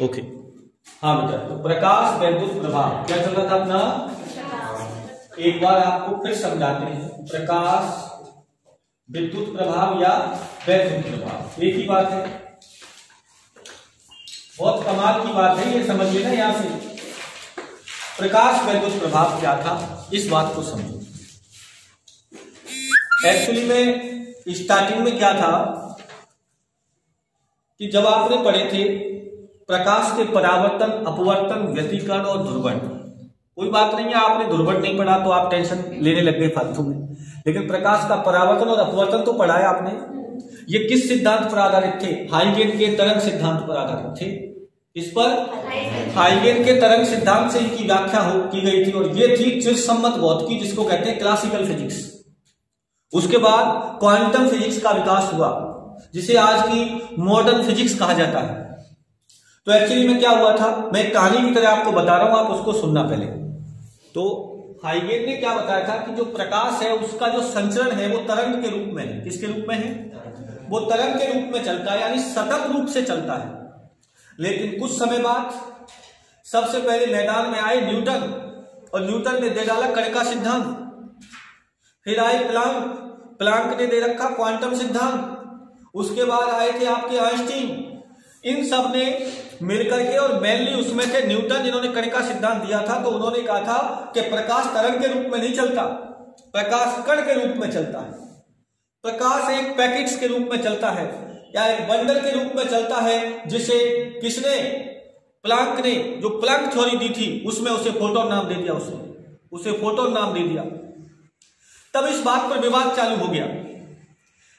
Okay. हाँ बेटा, तो प्रकाश वैद्युत प्रभाव क्या चल रहा था अपना, एक बार आपको फिर समझाते हैं। प्रकाश विद्युत प्रभाव या वैद्युत प्रभाव एक ही बात है, बहुत कमाल की बात है ये, समझिए ना। यहां से प्रकाश वैद्युत प्रभाव क्या था, इस बात को समझो। एक्चुअली में स्टार्टिंग में क्या था कि जब आपने पढ़े थे प्रकाश के परावर्तन, अपवर्तन, व्यतिकरण और ध्रुवण, कोई बात नहीं है आपने ध्रुवण नहीं पढ़ा तो आप टेंशन लेने लग गए फालतू में, लेकिन प्रकाश का परावर्तन और अपवर्तन तो पढ़ा है आपने। ये किस सिद्धांत पर आधारित थे, हाइगेन के तरंग सिद्धांत पर आधारित थे। इस पर हाइगेन के तरंग सिद्धांत से इनकी व्याख्या की गई थी, और ये थी चिरसम्मत भौतिकी, जिसको कहते हैं क्लासिकल फिजिक्स। उसके बाद क्वांटम फिजिक्स का विकास हुआ, जिसे आज की मॉडर्न फिजिक्स कहा जाता है। तो एक्चुअली में क्या हुआ था, मैं कहानी की तरह आपको बता रहा हूं, आप उसको सुनना पहले। तो हाइगेन ने क्या बताया था कि जो प्रकाश है उसका जो संचरण है वो तरंग के रूप में है। किसके रूप में है, वो तरंग के रूप में चलता है, यानी सतत रूप से चलता है। लेकिन कुछ समय बाद सबसे पहले मैदान में आए न्यूटन, और न्यूटन ने दे डाला कण का सिद्धांत। फिर आए प्लांक, प्लांक ने दे रखा क्वांटम सिद्धांत। उसके बाद आए थे आपके आइंस्टीन। इन सब ने मिलकर के, और मेनली उसमें थे न्यूटन जिन्होंने कण का सिद्धांत दिया था, तो उन्होंने कहा था कि प्रकाश तरंग के रूप में नहीं चलता, प्रकाश कण के रूप में चलता है। प्रकाश एक पैकेट्स के रूप में चलता है, या एक बंडल के रूप में चलता है, जिसे किसने, प्लांक ने, जो प्लांक थ्योरी दी थी उसमें उसे फोटोन नाम दे दिया, उसे फोटोन नाम दे दिया। तब इस बात पर विवाद चालू हो गया।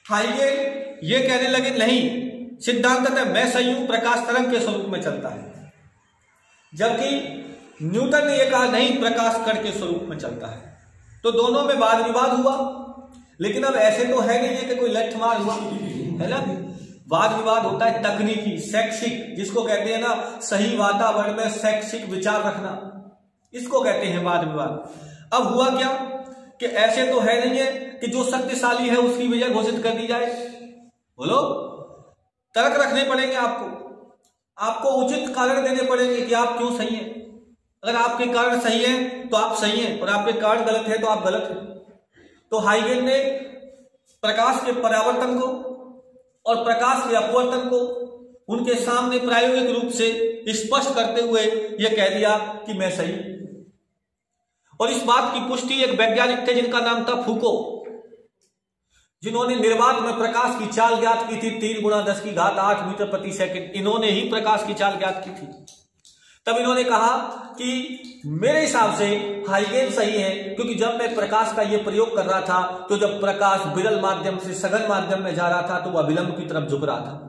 हाइगेन ये कहने लगे नहीं, सिद्धांततः मैं सही हूं, प्रकाश तरंग के स्वरूप में चलता है। जबकि न्यूटन ने यह कहा नहीं, प्रकाश कण के स्वरूप में चलता है। तो दोनों में वाद विवाद हुआ। लेकिन अब ऐसे तो है नहीं है कि कोई लठमार हुआ, है ना। वाद विवाद होता है तकनीकी, शैक्षिक, जिसको कहते हैं ना सही वातावरण में शैक्षिक विचार रखना, इसको कहते हैं वाद विवाद। अब हुआ क्या कि ऐसे तो है नहीं है कि जो शक्तिशाली है उसकी विजय घोषित कर दी जाए। बोलो, तर्क रखने पड़ेंगे आपको उचित कारण देने पड़ेंगे कि आप क्यों सही हैं। अगर आपके कारण सही है तो आप सही हैं, और आपके कारण गलत है तो आप गलत हैं। तो हाइगेन ने प्रकाश के परावर्तन को और प्रकाश के अपवर्तन को उनके सामने प्रायोगिक रूप से स्पष्ट करते हुए यह कह दिया कि मैं सही। और इस बात की पुष्टि एक वैज्ञानिक थे जिनका नाम था फूको, जिन्होंने निर्वात में प्रकाश की चाल ज्ञात की थी 3 × 10⁸ मीटर प्रति सेकंड। इन्होंने ही प्रकाश की चाल ज्ञात की थी। तब इन्होंने कहा कि मेरे हिसाब से हाइगेन सही है, क्योंकि जब मैं प्रकाश का यह प्रयोग कर रहा था तो जब प्रकाश विरल माध्यम से सघन माध्यम में जा रहा था तो वह विलंब की तरफ झुक रहा था।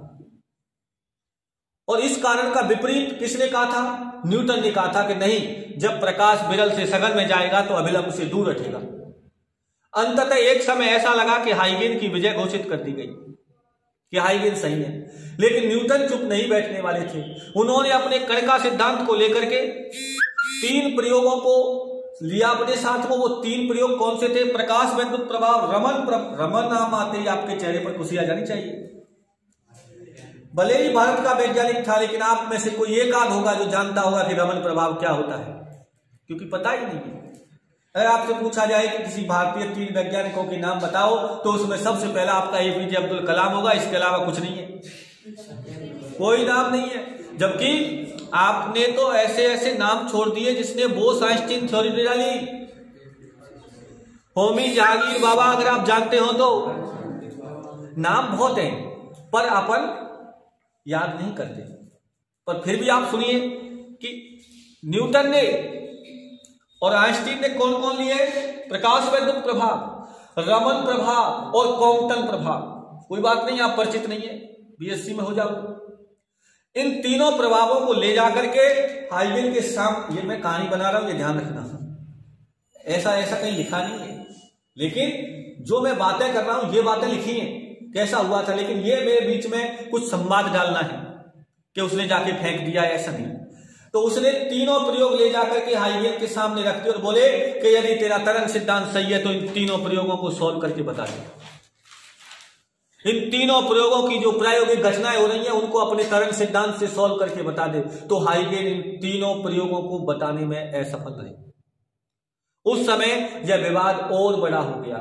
और इस कारण का विपरीत किसने कहा था, न्यूटन ने कहा था कि नहीं, जब प्रकाश विरल से सघन में जाएगा तो अभिलंब से दूर हटेगा। अंततः एक समय ऐसा लगा कि हाइगेन की विजय घोषित कर दी गई कि हाइगेन सही है। लेकिन न्यूटन चुप नहीं बैठने वाले थे। उन्होंने अपने कण का सिद्धांत को लेकर के 3 प्रयोगों को लिया अपने साथ में। वो 3 प्रयोग कौन से थे, प्रकाश वैद्युत प्रभाव, रमन नाम आते ही आपके चेहरे पर खुशी आ जानी चाहिए। भले ही भारत का वैज्ञानिक था, लेकिन आप में से कोई एक आध होगा जो जानता होगा कि रमन प्रभाव क्या होता है, क्योंकि पता ही नहीं है। अगर आपसे पूछा जाए कि किसी भारतीय 3 वैज्ञानिकों के नाम बताओ, तो उसमें सबसे पहला आपका APJ अब्दुल कलाम होगा। इसके अलावा कुछ नहीं है, कोई नाम नहीं है। जबकि आपने तो ऐसे ऐसे नाम छोड़ दिए जिसने बोस आइंस्टीन थ्योरी दे डाली। होमी जहांगीर बाबा, अगर आप जानते हो तो। नाम बहुत हैं पर अपन याद नहीं करते। पर फिर भी आप सुनिए कि न्यूटन ने और आइंस्टीन ने कौन कौन लिए, प्रकाश वैद्युत प्रभाव, रमन प्रभाव और कॉम्पटन प्रभाव। कोई बात नहीं, आप परिचित नहीं है, BSc में हो जाओ। इन तीनों प्रभावों को ले जाकर के हाइगेन के सामने, ये मैं कहानी बना रहा हूं, ये ध्यान रखना, ऐसा ऐसा कहीं लिखा नहीं है, लेकिन जो मैं बातें कर रहा हूं ये बातें लिखी हैं कैसा हुआ था। लेकिन ये मेरे बीच में कुछ संवाद डालना है कि उसने जाके फेंक दिया, ऐसा नहीं। तो उसने तीनों प्रयोग ले जाकर के हाइगेन के सामने रख दिए और बोले कि यदि तेरा तरंग सिद्धांत सही है तो इन तीनों प्रयोगों को सॉल्व करके बता दे। इन तीनों प्रयोगों की जो प्रायोगिक घटनाएं हो रही हैं उनको अपने तरंग सिद्धांत से सॉल्व करके बता दे, तो हाइगेन इन तीनों प्रयोगों को बताने में असफल रहे। उस समय यह विवाद और बड़ा हो गया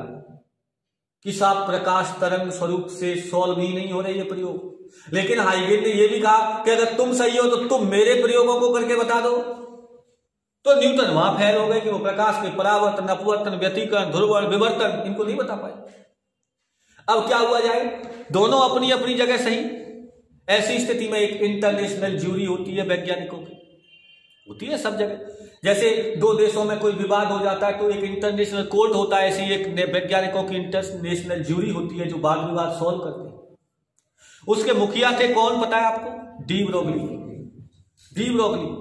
कि साहब प्रकाश तरंग स्वरूप से सॉल्व ही नहीं हो रहे ये प्रयोग। लेकिन हाइगेन ने यह भी कहा कि अगर तुम सही हो तो तुम मेरे प्रयोगों को करके बता दो। तो न्यूटन वहां फेल हो गए कि वो प्रकाश के परावर्तन, अपवर्तन, व्यतिकरण, ध्रुवण, विवर्तन इनको नहीं बता पाए। अब क्या हुआ जाए, दोनों अपनी अपनी जगह सही। ऐसी स्थिति में एक इंटरनेशनल ज्यूरी होती है वैज्ञानिकों की, होती है सब जगह। जैसे दो देशों में कोई विवाद हो जाता है तो एक इंटरनेशनल कोर्ट होता है, ऐसी एक वैज्ञानिकों की इंटरनेशनल ज्यूरी होती है जो वाद विवाद सॉल्व करते हैं। उसके मुखिया थे कौन पता है आपको? De Broglie. डी ब्रोगली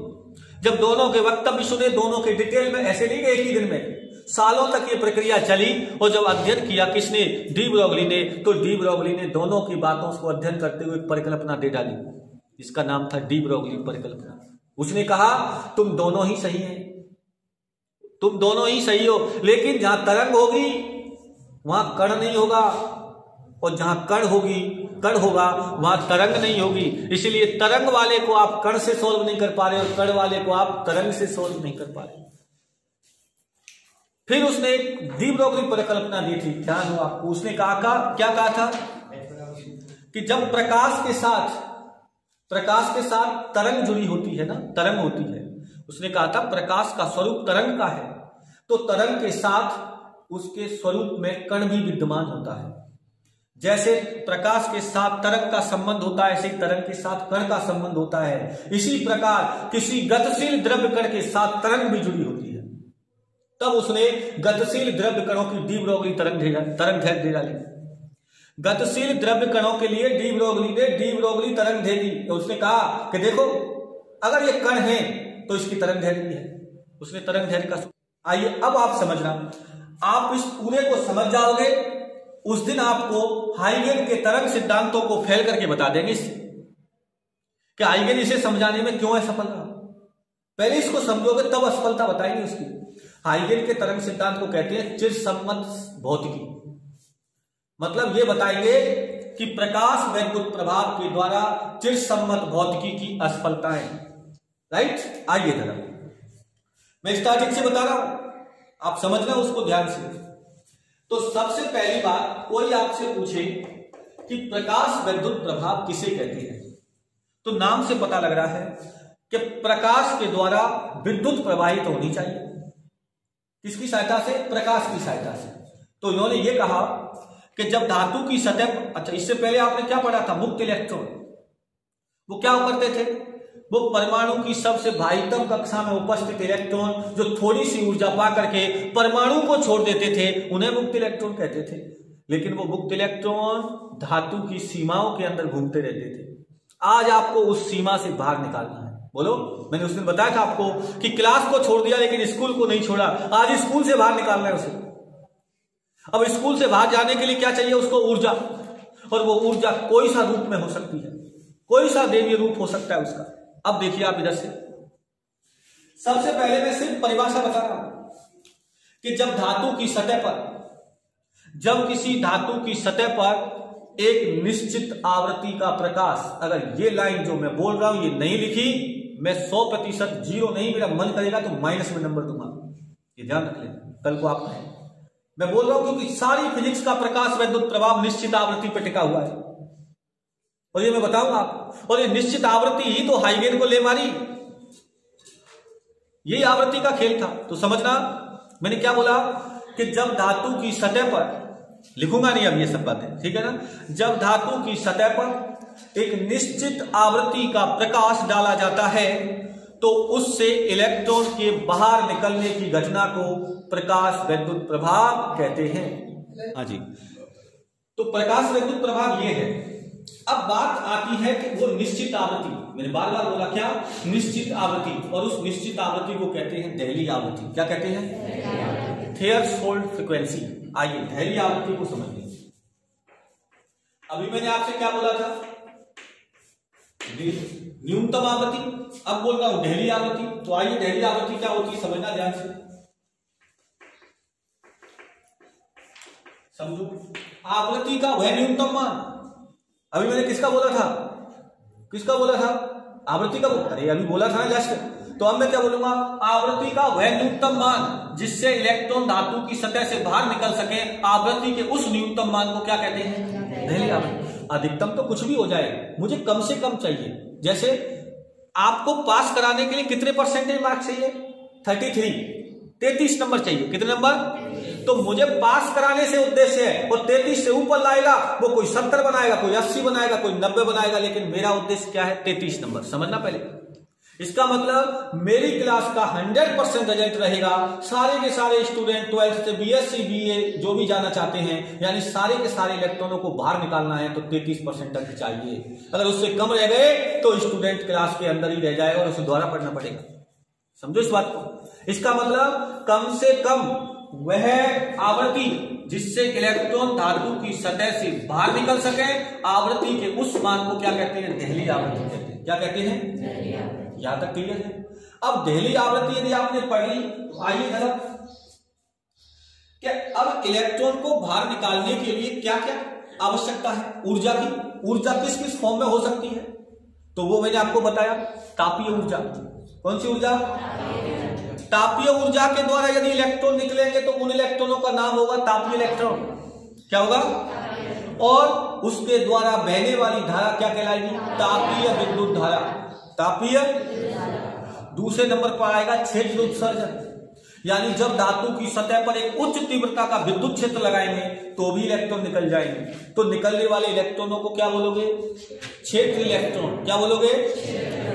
जब दोनों के वक्तव्य सुने, दोनों के डिटेल में, ऐसे नहीं एक ही दिन में, सालों तक ये प्रक्रिया चली। और जब अध्ययन किया किसने? डी ब्रोगली ने। तो डी ब्रोगली ने दोनों की बातों को अध्ययन करते हुए परिकल्पना दे डाली, इसका नाम था डी ब्रोगली परिकल्पना। उसने कहा तुम दोनों ही सही हैं, तुम दोनों ही सही हो, लेकिन जहां तरंग होगी वहां कण नहीं होगा, और जहां कण होगा वहां तरंग नहीं होगी। इसलिए तरंग वाले को आप कण से सॉल्व नहीं कर पा रहे और कण वाले को आप तरंग से सॉल्व नहीं कर पा रहे। फिर उसने एक डी ब्रोगली परिकल्पना दी थी, ध्यान हो आपको। उसने क्या कहा था कि जब प्रकाश के साथ तरंग जुड़ी होती है ना, तरंग होती है, उसने कहा था प्रकाश का स्वरूप तरंग का है, तो तरंग के साथ उसके स्वरूप में कण भी विद्यमान होता है। जैसे प्रकाश के साथ तरंग का संबंध होता है, ऐसे ही तरंग के साथ कण का संबंध होता है। इसी प्रकार किसी गतिशील द्रव्य कण के साथ तरंग भी जुड़ी होती है। तब उसने गतिशील द्रव्य कणों की डी ब्रोगली तरंग दे डाली। गतिशील द्रव्य कणों के लिए डी ब्रोगली ने डी ब्रोगली तरंग दे दी। तो उसने कहा कि देखो अगर ये कण है तो इसकी तरंग दैर्घ्य है। उसने तरंग दैर्घ्य का, आइए अब आप समझना, आप इस पूरे को समझ जाओगे उस दिन आपको हाइगेन के तरंग सिद्धांतों को फेल करके बता देंगे कि हाइगेन इसे समझाने में क्यों असफल रहा। पहले इसको समझोगे तब असफलता बताएंगे उसकी। हाइगेन के तरंग सिद्धांत को कहते हैं चिरसम्मत भौतिकी। मतलब ये बताएंगे कि प्रकाश वैद्युत प्रभाव के द्वारा चिरसम्मत भौतिकी की असफलताएं। राइट, आइए जरा मैं स्टार्टिंग से बता रहा हूं, आप समझना उसको ध्यान से। तो सबसे पहली बात, कोई आपसे पूछे कि प्रकाश वैद्युत प्रभाव किसे कहते हैं, तो नाम से पता लग रहा है कि प्रकाश के द्वारा विद्युत प्रवाहित होनी चाहिए। किसकी सहायता से? प्रकाश की सहायता से। तो इन्होंने ये कहा कि जब धातु की सतह, अच्छा इससे पहले आपने क्या पढ़ा था? मुक्त इलेक्ट्रॉन। वो क्या करते थे? वो परमाणु की सबसे बाह्यतम कक्षा में उपस्थित इलेक्ट्रॉन जो थोड़ी सी ऊर्जा पा करके परमाणु को छोड़ देते थे, उन्हें मुक्त इलेक्ट्रॉन कहते थे। लेकिन वो मुक्त इलेक्ट्रॉन धातु की सीमाओं के अंदर घूमते रहते थे। आज आपको उस सीमा से बाहर निकालना है। बोलो, मैंने उस दिन बताया था आपको कि क्लास को छोड़ दिया लेकिन स्कूल को नहीं छोड़ा। आज स्कूल से बाहर निकालना है उसे। अब स्कूल से बाहर जाने के लिए क्या चाहिए उसको? ऊर्जा। और वो ऊर्जा कोई सा रूप में हो सकती है, कोई सा देवीय रूप हो सकता है उसका। अब देखिए आप इधर से, सबसे पहले मैं सिर्फ परिभाषा बता रहा हूं कि जब धातु की सतह पर, जब किसी धातु की सतह पर एक निश्चित आवृत्ति का प्रकाश, अगर ये लाइन जो मैं बोल रहा हूं ये नहीं लिखी, मैं 100% जीरो नहीं, मेरा मन करेगा तो माइनस में नंबर दूंगा, ये ध्यान रख लेना कल को आप कहें। मैं बोल रहा हूं क्योंकि सारी फिजिक्स का प्रकाश वैद्युत प्रभाव निश्चित आवृत्ति पर टिका हुआ है, और ये मैं बताऊंगा आपको। और ये निश्चित आवृत्ति ही तो हाइगेन को ले मारी, यही आवृत्ति का खेल था। तो समझना मैंने क्या बोला कि जब धातु की सतह पर, लिखूंगा नहीं अब ये सब बातें, ठीक है ना, जब धातु की सतह पर एक निश्चित आवृत्ति का प्रकाश डाला जाता है तो उससे इलेक्ट्रॉन के बाहर निकलने की घटना को प्रकाश वैद्युत प्रभाव कहते हैं। हाँ जी, तो प्रकाश वैद्युत प्रभाव ये है। अब बात आती है कि वो निश्चित आवृत्ति, मैंने बार बार बोला क्या? निश्चित आवृत्ति, और उस निश्चित आवृत्ति को कहते हैं दहली आवृत्ति। क्या कहते हैं? Threshold frequency. आइए दहली आवृत्ति को समझिए। अभी मैंने आपसे क्या बोला था? न्यूनतम आवृत्ति। अब बोल रहा हूं दहली आवृत्ति। तो आइए दहली आवृत्ति क्या होती है समझना ध्यान से, समझो। आवृत्ति का वह न्यूनतम मान अभी मैंने किसका बोला था, किसका बोला था, आवृत्ति का, अरे अभी बोला था ना जस्ट। तो अब मैं क्या बोलूंगा, आवृत्ति का वह न्यूनतम मान जिससे इलेक्ट्रॉन धातु की सतह से बाहर निकल सके, आवृत्ति के उस न्यूनतम मान को क्या कहते हैं, दहली आवृत्ति। अधिकतम तो कुछ भी हो जाए, मुझे कम से कम चाहिए। जैसे आपको पास कराने के लिए कितने परसेंटेज मार्क्स चाहिए, 33 नंबर चाहिए, कितने नंबर, तो मुझे पास कराने से उद्देश्य है, और 33 से ऊपर लाएगा वो कोई 70 बनाएगा, कोई 80 बनाएगा, कोई 90 बनाएगा, लेकिन मेरा उद्देश्य क्या है, 33 नंबर। समझना पहले, इसका मतलब मेरी क्लास का 100% रिजल्ट रहेगा। सारे के सारे स्टूडेंट 12th से बीएससी बीए जो भी जाना चाहते हैं, यानी सारे के सारे इलेक्ट्रॉनों को बाहर निकालना है, तो 33% तक चाहिए। अगर उससे कम रह गए तो स्टूडेंट क्लास के अंदर ही रह जाएगा और उसे दोबारा पढ़ना पड़ेगा। समझो इस बात को। इसका मतलब कम से कम वह आवृत्ति जिससे इलेक्ट्रॉन धातु की सतह से बाहर निकल सके, आवृत्ति के उस मान को क्या कहते हैं, दहली आवृत्ति कहते हैं। क्या कहते हैं, यहां तक क्लियर है। अब दहली आवृत्ति यदि आपने पढ़ ली, तो आइए जरा, क्या अब इलेक्ट्रॉन को बाहर निकालने के लिए क्या क्या आवश्यकता है, ऊर्जा की। ऊर्जा किस किस फॉर्म में हो सकती है, तो वो मैंने आपको बताया, तापीय ऊर्जा। कौन सी ऊर्जा, तापीय ऊर्जा के द्वारा यदि इलेक्ट्रॉन निकलेंगे तो उन इलेक्ट्रॉनों का नाम होगा तापीय इलेक्ट्रॉन। क्या होगा, और उसके द्वारा बहने वाली धारा क्या कहलाएगी, तापीय विद्युत धारा। तापीय, दूसरे नंबर पर आएगा क्षेत्र उत्सर्जन, यानी जब धातु की सतह पर एक उच्च तीव्रता का विद्युत क्षेत्र लगाएंगे तो भी इलेक्ट्रॉन निकल जाएंगे, तो निकलने वाले इलेक्ट्रॉनों को क्या बोलोगे, क्षेत्र इलेक्ट्रॉन। क्या बोलोगे,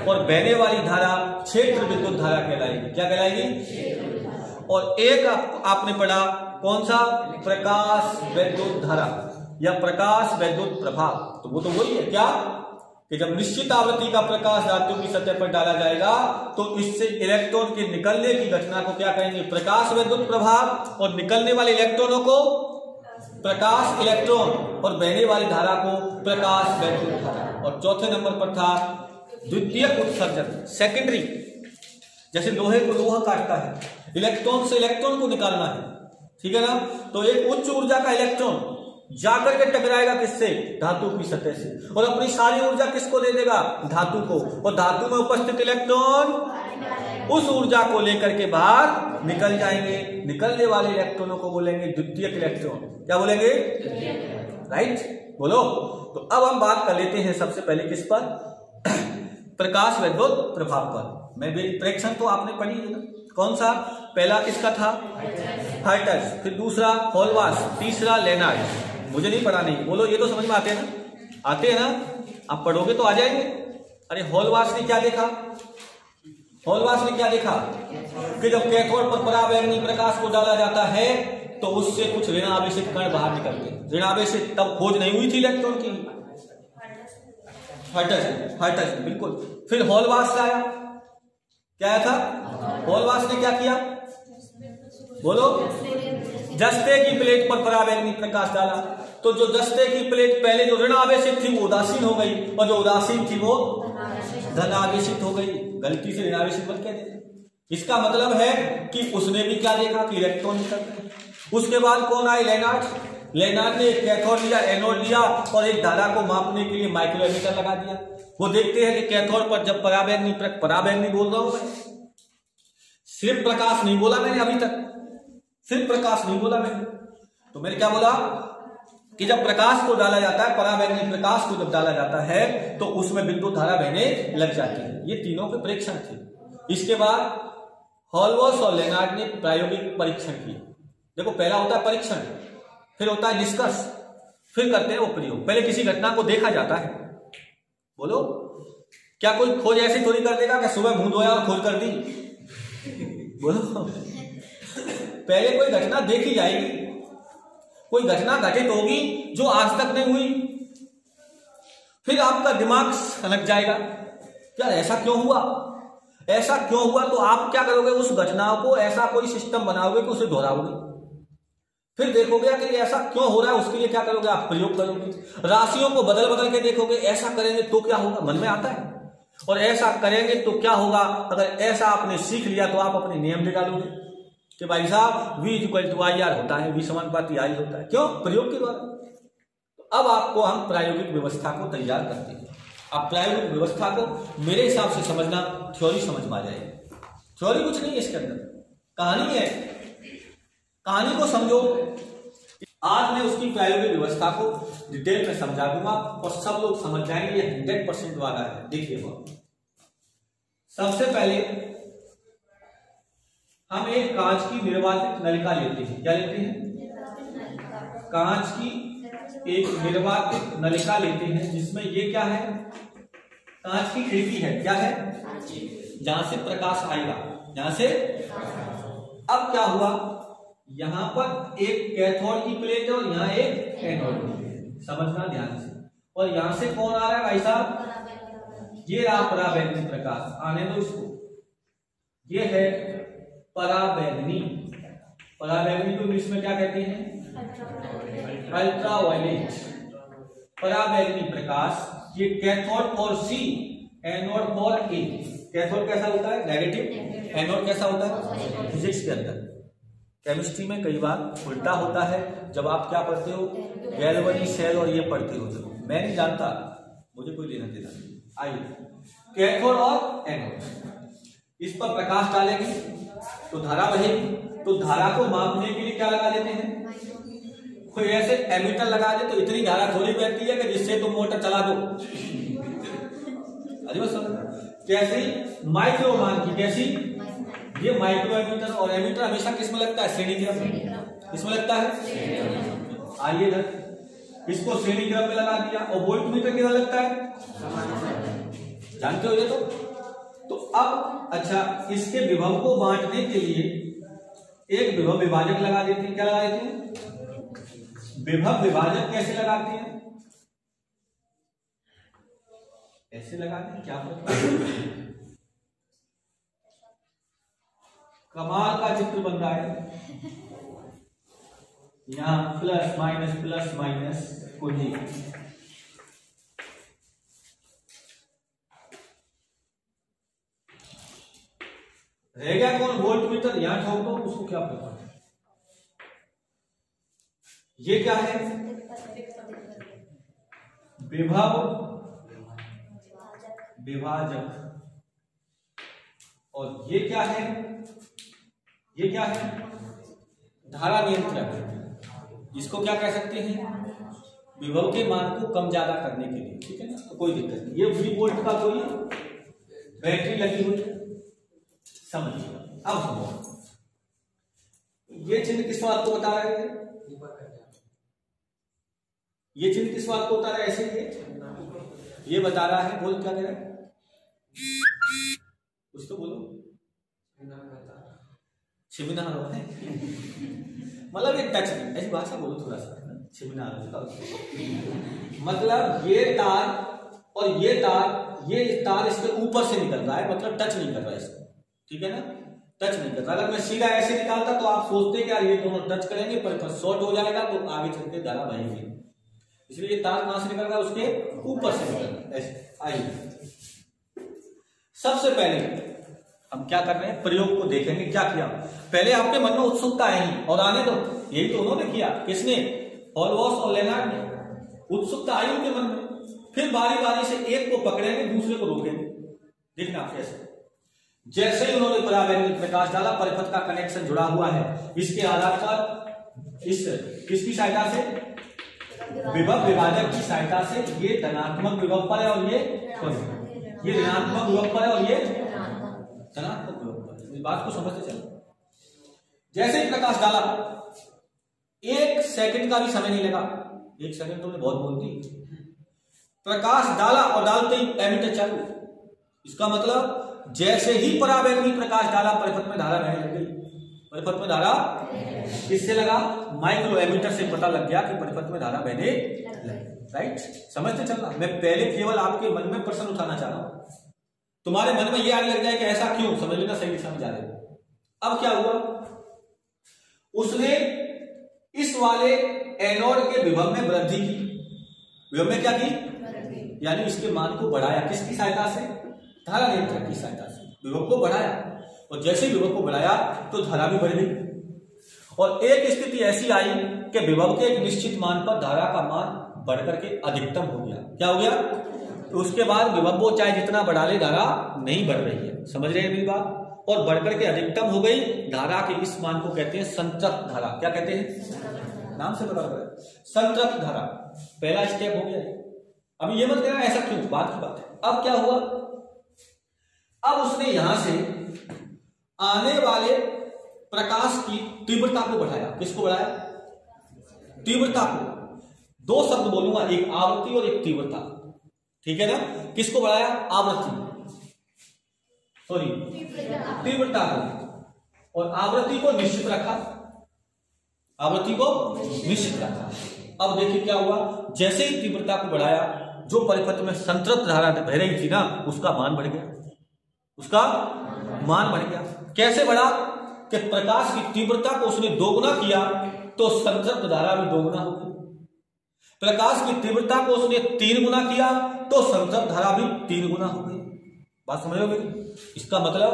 और बहने वाली धारा क्षेत्र विद्युत धारा कहलाएगी। क्या कहलाएगी, और एक आपने पढ़ा कौन सा, प्रकाश विद्युत धारा या प्रकाश विद्युत प्रभाव। तो वो तो वही है क्या, कि जब निश्चित आवृत्ति का प्रकाश धातु की सतह पर डाला जाएगा तो इससे इलेक्ट्रॉन के निकलने की घटना को क्या कहेंगे, प्रकाश विद्युत प्रभाव, और निकलने वाले इलेक्ट्रॉनों को प्रकाश इलेक्ट्रॉन, और बहने वाली धारा को प्रकाश विद्युत धारा। और चौथे नंबर पर था द्वितीयक उत्सर्जन, सेकेंडरी। जैसे लोहे को लोहा काटता है, इलेक्ट्रॉन से इलेक्ट्रॉन को निकालना है, ठीक है ना, तो एक उच्च ऊर्जा का इलेक्ट्रॉन जाकर के टकराएगा किससे, धातु की सतह से, और अपनी सारी ऊर्जा किसको दे देगा, धातु को, और धातु में उपस्थित इलेक्ट्रॉन उस ऊर्जा को लेकर के बाहर निकल जाएंगे। निकलने वाले इलेक्ट्रॉनों को बोलेंगे द्वितीयक इलेक्ट्रॉन। क्या बोलेंगे, राइट, बोलो। तो अब हम बात कर लेते हैं सबसे पहले किस पर, प्रकाश विद्युत प्रभाव पर। मैं प्रेक्षण तो आपने पढ़ी है ना, कौन सा, पहला किसका था, हर्ट्ज, फिर दूसरा हॉलवास, तीसरा लेनार्ड। मुझे नहीं पढ़ा, नहीं बोलो, ये तो समझ में आते हैं ना, आते हैं ना, आप पढ़ोगे तो आ जाएंगे। अरे हॉलवास ने क्या देखा, हॉलवास ने क्या देखा कि जब कैथोड पर पराबैंगनी प्रकाश को डाला जाता है तो उससे कुछ ऋणावेशित कण बाहर निकलते। ऋणावेशित तब खोज नहीं हुई थी इलेक्ट्रॉन की, हर्ट्ज बिल्कुल। फिर हॉलवास लाया, क्या था, हॉलवास ने क्या किया, बोलो, जस्ते की प्लेट पर पराबैंगनी प्रकाश डाला, तो जो जस्ते की प्लेट पहले जो ऋण आवेशित थी वो उदासीन हो गई, और जो उदासीन थी वो धन आवेशित हो गई। गलती से ऋणावेशित मत कह देना। इसका मतलब है कि उसने भी क्या देखा कि इलेक्ट्रॉन निकल गए। उसके बाद कौन आए, लेनार्ड। लेनार्ड ने एक कैथोड लिया, एनोड लिया, और एक धारा को मापने के लिए माइक्रोमीटर लगा दिया। वो देखते हैं कि कैथोड पर जब पराबैंगनी बोल रहा हूं मैं, सिर्फ प्रकाश नहीं बोला मैंने अभी तक, सिर्फ प्रकाश नहीं बोला मैंने, तो मैंने क्या बोला कि जब प्रकाश को डाला जाता है, पराबैंगनी प्रकाश को जब डाला जाता है तो उसमें विद्युत धारा बहने लग जाती है। ये तीनों के परीक्षण थे। इसके बाद हॉलवास और लेनार्ड ने प्रायोगिक परीक्षण किए। देखो, पहला होता है परीक्षण, फिर होता है निष्कर्ष, फिर करते हैं वो प्रयोग। पहले किसी घटना को देखा जाता है। बोलो, क्या कोई खोज ऐसी थोड़ी कर देगा कि सुबह मुंह धोया और खोज कर दी, बोलो। पहले कोई घटना देखी जाएगी, कोई घटना घटित होगी जो आज तक नहीं हुई, फिर आपका दिमाग सनक जाएगा, क्या ऐसा क्यों हुआ, ऐसा क्यों हुआ, तो आप क्या करोगे, उस घटना को ऐसा कोई सिस्टम बनाओगे कि उसे दोहराओगे, फिर देखोगे कि ऐसा क्यों हो रहा है, उसके लिए क्या करोगे, आप प्रयोग करोगे। राशियों को बदल बदल के देखोगे, ऐसा करेंगे तो क्या होगा, मन में आता है, और ऐसा करेंगे तो क्या होगा। अगर ऐसा आपने सीख लिया तो आप अपने नियम भी डालोगे कि भाई साहब V = IR होता है, V समानुपाती I होता है। क्यों, प्रयोग के द्वारा। तो अब आपको हम प्रायोगिक व्यवस्था को तैयार करते हैं। अब प्रायोगिक व्यवस्था को मेरे हिसाब से समझना, थ्योरी समझ में आ जाएगी। थ्योरी कुछ नहीं है, इसके अंदर कहानी है, कहानी को समझो। आज मैं उसकी प्रायोगिक व्यवस्था को डिटेल में समझा दूंगा और सब लोग समझ जाएंगे। 100% वाला है। देखिए सबसे पहले हम एक कांच की निर्वातित नलिका लेते हैं। क्या लेते हैं? कांच की एक निर्वातित नलिका लेते हैं जिसमें ये क्या है? कांच की खिड़की है। क्या है? जहां से प्रकाश आएगा, जहां से। अब क्या हुआ, यहां पर एक कैथोड की प्लेट है और यहां एक एनोड की प्लेट, समझना ध्यान से। और यहां से कौन आ रहा है भाई साहब? ये रहा पराबैंगनी प्रकाश, आने दो इसको। ये है पराबैंगनी। पराबैंगनी को इंग्लिश में क्या कहते हैं? अल्ट्रावायलेट। पराबैंगनी प्रकाश। ये cathode for C, anode for A. Cathode कैसा होता है? नेगेटिव। एनोड कैसा होता है? फिजिक्स के अंदर, केमिस्ट्री में कई बार उल्टा होता है। जब आप क्या पढ़ते हो? गैल्वेनी सेल और ये पढ़ते हो। जब मैं नहीं जानता, मुझे कोई लेना देना नहीं। आइए, कैथोड और एनोड, इस पर प्रकाश डालेंगे तो धारा बहेगी। तो धारा को मापने के लिए क्या लगा देते हैं? कोई ऐसे एमीटर लगा दे तो इतनी धारा थोड़ी बहती है कि जिससे तुम मोटर चला दो। अरे बस कैसे? माइक्रोमान की। कैसी? ये माइक्रो एमीटर। और एमीटर हमेशा किस में लगता है? श्रेणीक्रम में। किसमें लगता है? आइए इधर, इसको श्रेणीक्रम में लगा दिया। और वोल्टमीटर किधर लगता है? जानते हो ये तो अब अच्छा, इसके विभव को बांटने के लिए एक विभव विभाजक लगा देते हैं। क्या लगा देते हैं? विभव विभाजक। कैसे लगाते हैं? ऐसे लगाते हैं। क्या कमाल का चित्र बन रहा है। यहां प्लस माइनस कुंजी। रह गया कौन? वोल्टमीटर। यहां ठोक दो, उसको क्या पता? ये क्या है? विभव विभाजक। और ये क्या है? ये क्या है? धारा नियंत्रक। इसको क्या कह सकते हैं? विभव के मान को कम ज्यादा करने के लिए। ठीक है ना, तो कोई दिक्कत नहीं। ये 20 वोल्ट का कोई बैटरी लगी हुई है, समझिए। अब सुनो, ये चिन्ह किस बात को बता रहे थे? ये चिन्ह किस बात को बता रहा है? ऐसे ये बता रहा है। बोल क्या कह रहा है? कुछ तो बोलो। सेमिनार हो है मतलब ये टच, ऐसी भाषा बोलो थोड़ा सा। सेमिनार मतलब ये तार और ये तार इसके ऊपर से निकल रहा है, मतलब टच नहीं कर रहा है इसको। ठीक है ना, टच नहीं कर रहा। अगर मैं सीधा ऐसे निकालता तो आप सोचते कि यार ये दोनों टच करेंगे पर शॉर्ट हो जाएगा तो आगे चल के धारा बहेगी। इसलिए ये तार कहां से निकल रहा है? उसके ऊपर से निकल रहा है। ऐसे आइए, सबसे पहले हम क्या कर रहे हैं? प्रयोग को देखेंगे। क्या किया? पहले आपके मन में उत्सुकता आई और आने दो। यही तो उन्होंने किया। किसने? हॉलवॉर्स और लेनार्ड ने। उत्सुकता आई उनके मन में। फिर बारी बारी से एक को पकड़ेंगे, दूसरे को रोकेंगे। देखना कैसे। जैसे ही उन्होंने पराबैंगनी प्रकाश डाला, परिपथ का कनेक्शन जुड़ा हुआ है। इसके आधार पर किसकी सहायता से? विभव विभाजक की सहायता से। ये धनात्मक विभव पर है और ये ऋणात्मक विभव पर है और ये धनात्मक विभव पर है। इस बात को समझते चलो। जैसे ही प्रकाश डाला, 1 सेकंड का भी समय नहीं लगा। 1 सेकंड तो बहुत बोल दी। प्रकाश डाला और डालते ही एमीटर चालू। इसका मतलब जैसे ही पराबैंगनी प्रकाश डाला, परिपथ में धारा बहने लग गई। परिपथ में धारा किससे लगा? माइक्रो एमीटर से पता लग गया कि परिपथ में धारा बहने लगी। राइट, समझते चलना। मैं पहले केवल आपके मन में प्रश्न उठाना चाह रहा हूं। तुम्हारे मन में यह आने लग जाए कि ऐसा क्यों, समझ लेना सही दिशा में जा रहे हो। अब क्या हुआ? उसने इस वाले एनोड के विभव में वृद्धि की। विभव में क्या की? यानी इसके मान को बढ़ाया। किसकी सहायता से? धारा नियंत्रक की सहायता से विभव को बढ़ाया। और जैसे विभव को बढ़ाया तो धारा भी बढ़ गई। और एक स्थिति ऐसी आई कि विभव के एक निश्चित मान पर धारा का मान बढ़कर के अधिकतम हो गया। क्या हो गया? तो उसके बाद विभव वो चाहे जितना बढ़ा ले धारा नहीं बढ़ रही है। समझ रहे हैं मेरी बात? और बढ़कर के अधिकतम हो गई धारा के इस मान को कहते हैं संतृप्त धारा। क्या कहते हैं? नाम से पता लग रहा है, संतृप्त धारा। पहला स्टेप हो गया। अब ये मत कहना ऐसा क्यों, बात की बात है। अब क्या हुआ? अब उसने यहां से आने वाले प्रकाश की तीव्रता को बढ़ाया। किसको बढ़ाया? तीव्रता को। दो शब्द बोलूंगा, एक आवृत्ति और एक तीव्रता, ठीक है ना? किसको बढ़ाया? आवृत्ति, सॉरी तीव्रता को। और आवृत्ति को निश्चित रखा, आवृत्ति को निश्चित रखा। अब देखिए क्या हुआ, जैसे ही तीव्रता को बढ़ाया, जो परिपथ में संतृप्त धारा बह रही थी ना, उसका मान बढ़ गया, उसका मान बढ़ गया। कैसे बढ़ा? कि प्रकाश की तीव्रता को उसने दोगुना किया तो संतृप्त धारा भी दोगुना हो गई। प्रकाश की तीव्रता को उसने 3 गुना किया तो संतृप्त धारा भी 3 गुना हो गई। बात समझ रहे हो? इसका मतलब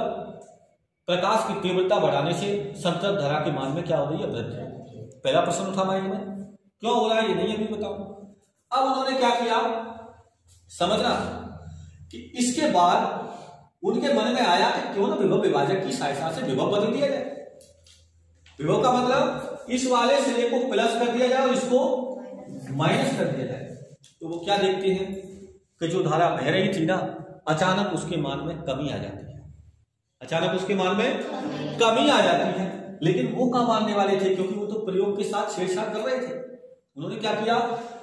प्रकाश की तीव्रता बढ़ाने से संतृप्त धारा के मान में क्या हो रही है? वृद्धि। पहला प्रश्न उठा माइंड में, क्यों हो रहा है ये नहीं अभी बताओ। अब उन्होंने क्या किया समझना कि इसके बाद उनके मन में आया कि क्यों ना विभव विभाजक की सहायता से विभव बदल दिया जाए। विभव का मतलब इस वाले सिरे को प्लस कर दिया जाए और इसको माइनस कर दिया जाए। तो वो क्या देखते हैं कि जो धारा बह रही थी ना, अचानक उसके मान में कमी आ जाती है। अचानक उसके मान में कमी आ जाती है। लेकिन वो कहां मानने वाले थे, क्योंकि वो तो प्रयोग के साथ छेड़छाड़ कर रहे थे। उन्होंने क्या किया?